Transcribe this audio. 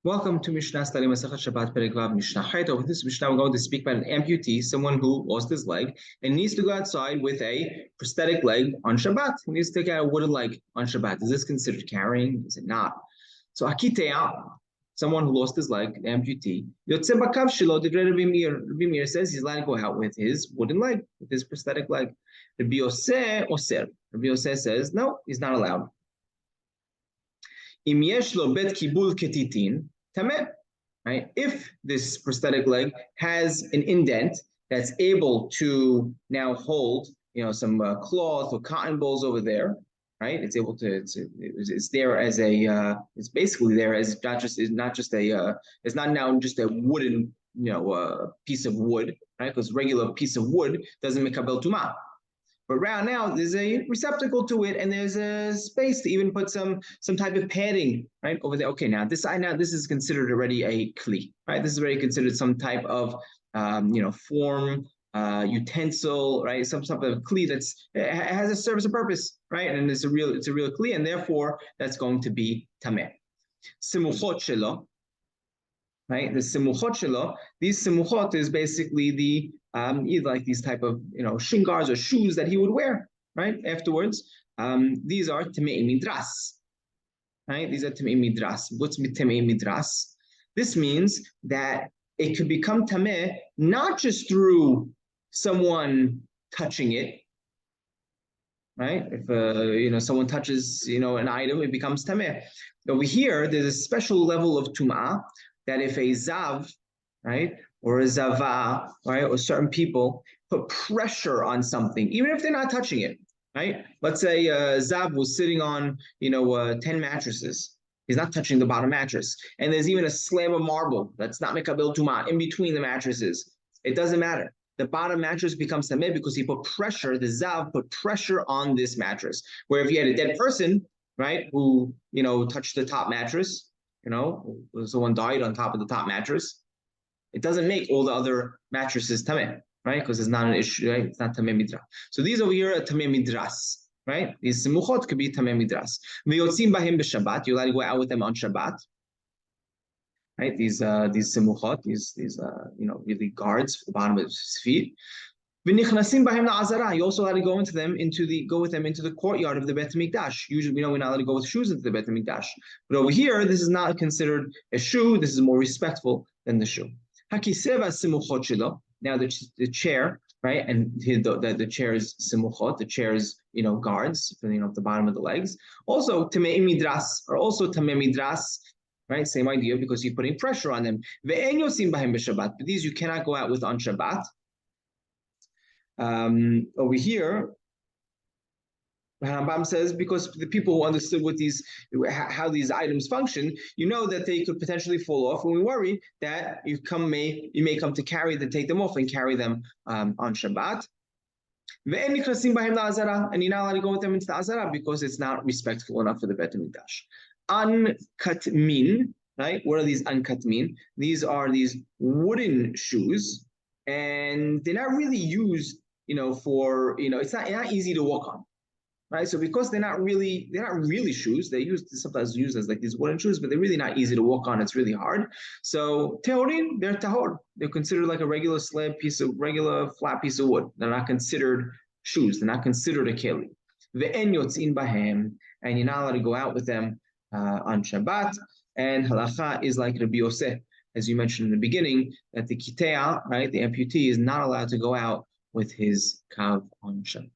Welcome to Mishna study Masachet Shabbat Perek Vav Mishnah. With this Mishnah, we're going to speak about an amputee, someone who lost his leg and needs to go outside with a prosthetic leg on Shabbat. He needs to take out a wooden leg on Shabbat. Is this considered carrying? Is it not? So Akitea, someone who lost his leg, an amputee, Yotze Bakav Shilo, the Rabbi Meir says he's allowed to go out with his wooden leg, with his prosthetic leg. Rabbi Yoseh Oser. Rabbi Yoseh says no, he's not allowed. Im yesh lo bet kibul ketitin tameh, right? If this prosthetic leg has an indent that's able to now hold, some cloth or cotton balls over there, right? It's able to. It's there as a. It's basically there as it's not now just a wooden, piece of wood, right? Because regular piece of wood doesn't make kabel tumah. But right now, there's a receptacle to it, and there's a space to even put some type of padding right over there. Okay, now this is considered already a kli, right? This is already considered some type of form, utensil, right? Some type of kli it has a service and purpose, right? And it's a real kli, and therefore that's going to be tameh. Simuchot shelo, right? The simuchot shelo. These simuchot is basically the either like these type of shin guards or shoes that he would wear right afterwards. These are tamei midras, right? These are tamei midras. What's tamei midras? This means that it could become tameh not just through someone touching it, right? If someone touches an item, it becomes tameh. Over here, there's a special level of tum'ah that if a zav, right, or a zava, right, or certain people put pressure on something, even if they're not touching it, right? Let's say Zav was sitting on, 10 mattresses. He's not touching the bottom mattress. And there's even a slab of marble that's not mekabel tumah in between the mattresses. It doesn't matter. The bottom mattress becomes tameh because he put pressure, the Zav put pressure on this mattress. Where if you had a dead person, right, who, touched the top mattress, someone died on top of the top mattress, it doesn't make all the other mattresses tameh, right? Because it's not an issue, right? It's not tameh midras. So these over here are tameh midras, right? These simuchot could be tameh midras. V'yotzim bahim b'Shabbat. You're allowed to go out with them on Shabbat, right? These simuchot, these really guards for the bottom of his feet. V'nichnasim bahim la'azara. You also allowed to go with them into the courtyard of the Bet Mikdash. Usually, we know we're not allowed to go with shoes into the Bet Mikdash, but over here, this is not considered a shoe. This is more respectful than the shoe. Hakiseva simuchot shelo. Now the chair, right, and the chair's simuchot, the chair's guards, at the bottom of the legs. Also tamei midras, or also tamei midras, right? Same idea because you're putting pressure on them. Ve'en yosim bahem b'Shabbat. But these you cannot go out with on Shabbat. Over here, Rambam says because the people who understood how these items function, that they could potentially fall off, and we worry that you may come to take them off and carry them on Shabbat. And you're not allowed to go with them into the Azara because it's not respectful enough for the Bet Mikdash. Uncut min, right? What are these uncut min? These are these wooden shoes, and they're not really used, for it's not easy to walk on. Right, so because they're not really shoes, sometimes used as like these wooden shoes, but they're really not easy to walk on. It's really hard. So tehorin, they're tahor. They're considered like a regular flat piece of wood. They're not considered shoes. They're not considered a keli. Ve'en yotzin bahem, and you're not allowed to go out with them on Shabbat. And halacha is like Rabbi Yosef, as you mentioned in the beginning, that the kitea, right, the amputee, is not allowed to go out with his kav on Shabbat.